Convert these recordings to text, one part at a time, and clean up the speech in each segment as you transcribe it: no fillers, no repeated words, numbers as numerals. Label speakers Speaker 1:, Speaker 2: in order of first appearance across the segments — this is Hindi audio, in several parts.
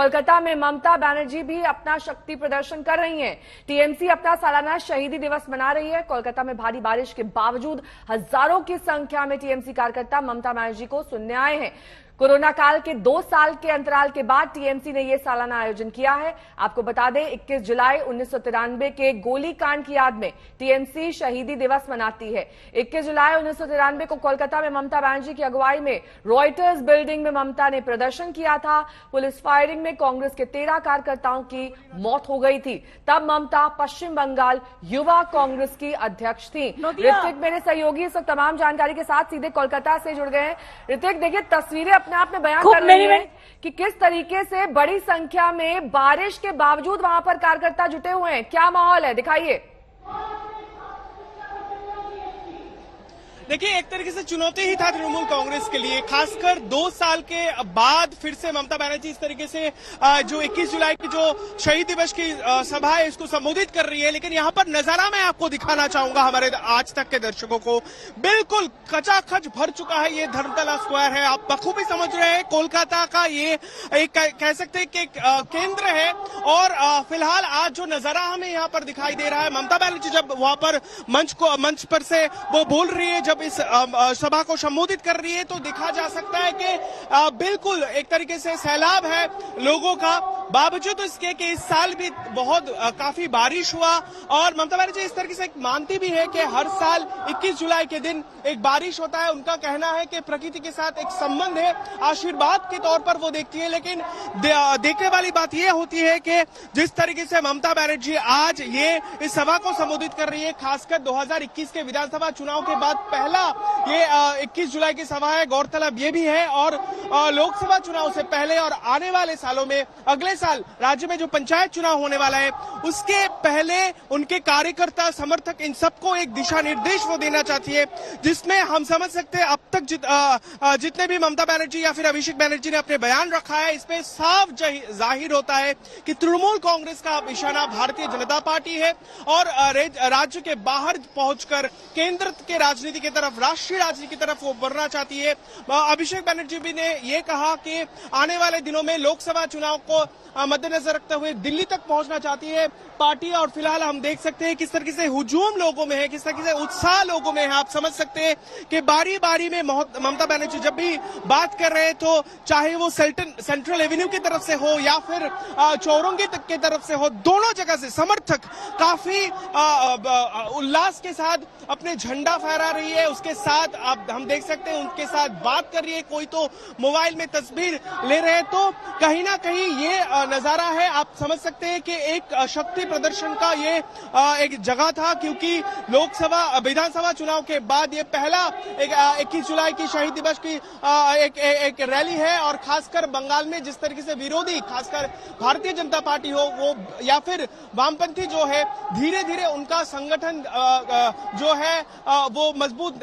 Speaker 1: कोलकाता में ममता बनर्जी भी अपना शक्ति प्रदर्शन कर रही हैं। टीएमसी अपना सालाना शहीदी दिवस मना रही है। कोलकाता में भारी बारिश के बावजूद हजारों की संख्या में टीएमसी कार्यकर्ता ममता बनर्जी को सुनने आए हैं। कोरोना काल के 2 साल के अंतराल के बाद टीएमसी ने यह सालाना आयोजन किया है। आपको बता दें, 21 जुलाई 1993 के गोलीकांड की याद में टीएमसी शहीदी दिवस मनाती है। 21 जुलाई 1993 को कोलकाता में ममता बनर्जी की अगुवाई में रॉयटर्स बिल्डिंग में ममता ने प्रदर्शन किया था। पुलिस फायरिंग में कांग्रेस के 13 कार्यकर्ताओं की मौत हो गई थी। तब ममता पश्चिम बंगाल युवा कांग्रेस की अध्यक्ष थी। ऋतिक मेरे सहयोगी इस वक्त तमाम जानकारी के साथ सीधे कोलकाता से जुड़ गए हैं। ऋतिक, देखिए तस्वीरें अपने आप में बयान कर रही है कि किस तरीके से बड़ी संख्या में बारिश के बावजूद वहां पर कार्यकर्ता जुटे हुए हैं। क्या माहौल है, दिखाइए।
Speaker 2: देखिए, एक तरीके से चुनौती ही था तृणमूल कांग्रेस के लिए, खासकर 2 साल के बाद फिर से ममता बनर्जी इस तरीके से जो 21 जुलाई की जो शहीद दिवस की सभा है इसको संबोधित कर रही है। लेकिन यहाँ पर नजारा मैं आपको दिखाना चाहूंगा हमारे आज तक के दर्शकों को। बिल्कुल खचाखच भर चुका है ये धर्मतला स्क्वायर है। आप बखूबी समझ रहे हैं, कोलकाता का ये एक कह सकते हैं कि केंद्र है। और फिलहाल आज जो नजारा हमें यहाँ पर दिखाई दे रहा है, ममता बनर्जी जब वहां पर मंच पर से वो बोल रही है, जब इस सभा को संबोधित कर रही है, तो देखा जा सकता है कि बिल्कुल एक तरीके से सैलाब है लोगों का। बावजूद इसके कि इस साल भी बहुत काफी बारिश हुआ और ममता बनर्जी इस तरीके से मानती भी है कि हर साल 21 जुलाई के दिन एक बारिश होता है। उनका कहना है कि प्रकृति के साथ एक संबंध है, आशीर्वाद के तौर पर वो देखती है। लेकिन देखने वाली बात यह होती है कि जिस तरीके से ममता बनर्जी आज ये इस सभा को संबोधित कर रही है, खासकर 2021 के विधानसभा चुनाव के बाद पहला ये 21 जुलाई की सभा है। गौरतलब ये भी है और लोकसभा चुनाव से पहले और आने वाले सालों में, अगले साल राज्य में जो पंचायत चुनाव होने वाला है उसके पहले उनके कार्यकर्ता समर्थक इन सबको एक दिशा निर्देश वो देना चाहती है, जिसमें हम समझ सकते हैं अब तक जितने भी ममता बनर्जी या फिर अभिषेक बनर्जी ने अपने बयान रखा है, इसमें साफ जाहिर होता है कि तृणमूल कांग्रेस का निशाना भारतीय जनता पार्टी है और राज्य के बाहर पहुंचकर केंद्र के राजनीति की तरफ, राष्ट्रीय राजनीति की तरफ वो बढ़ना चाहती है। अभिषेक बनर्जी भी ने ये कहा कि आने वाले दिनों में लोकसभा चुनाव को मद्देनजर रखते हुए दिल्ली तक पहुंचना चाहती है पार्टी। और फिलहाल हम देख सकते हैं किस तरीके से हुजूम लोगों में है, किस तरीके से उत्साह लोगों में है। आप समझ सकते हैं कि बारी बारी में ममता बनर्जी जब भी बात कर रहे हैं, तो चाहे वो सेंट्रल एवेन्यू की तरफ से हो या फिर चौरंगी तक की तरफ से हो, दोनों जगह से समर्थक काफी उल्लास के साथ अपने झंडा फहरा रही है। उसके साथ आप हम देख सकते हैं उनके साथ बात कर रही है, कोई तो मोबाइल में तस्वीर ले रहे हैं। तो कहीं ना कहीं ये नजारा है, आप समझ सकते हैं कि एक शक्ति प्रदर्शन का ये एक जगह था, क्योंकि लोकसभा विधानसभा चुनाव के बाद ये पहला 21 जुलाई की शहीद दिवस की एक रैली है। और खासकर बंगाल में जिस तरीके से विरोधी, खासकर भारतीय जनता पार्टी हो वो या फिर वामपंथी जो है, धीरे धीरे उनका संगठन जो है वो मजबूत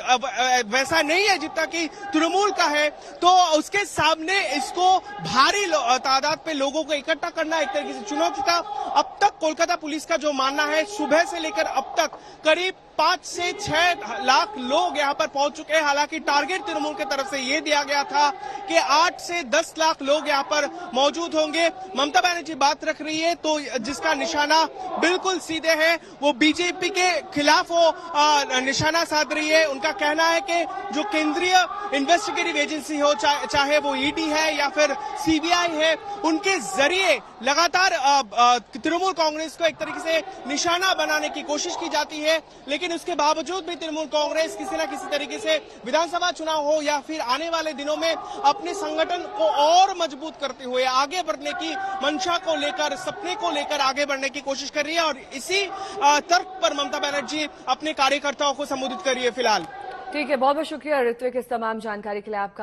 Speaker 2: वैसा नहीं है जितना कि तृणमूल का है। तो उसके सामने इसको भारी तादाद पे लोगों को इकट्ठा करना एक तरीके से चुनौती था। अब तक कोलकाता पुलिस का जो मानना है, सुबह से लेकर अब तक करीब 5 से 6 लाख लोग यहां पर पहुंच चुके हैं। हालांकि टारगेट तृणमूल की तरफ से यह दिया गया था कि 8 से 10 लाख लोग यहां पर मौजूद होंगे। ममता बनर्जी बात रख रही है तो जिसका निशाना बिल्कुल सीधे है, वो बीजेपी के खिलाफ वो निशाना साध रही है। उनका कहना है कि जो केंद्रीय इन्वेस्टिगेटिव एजेंसी हो, चाहे वो ईडी है या फिर सीबीआई है, उनके जरिए लगातार तृणमूल कांग्रेस को एक तरीके से निशाना बनाने की कोशिश की जाती है। लेकिन उसके बावजूद भी तृणमूल कांग्रेस किसी न किसी तरीके से विधानसभा चुनाव हो या फिर आने वाले दिनों में अपने संगठन को और मजबूत करते हुए आगे बढ़ने की मंशा को लेकर, सपने को लेकर आगे बढ़ने की कोशिश कर रही है। और इसी तर्क पर ममता बनर्जी अपने कार्यकर्ताओं को संबोधित कर रही है फिलहाल।
Speaker 1: ठीक है, बहुत बहुत शुक्रिया ऋत्विक इस तमाम जानकारी के लिए आपका।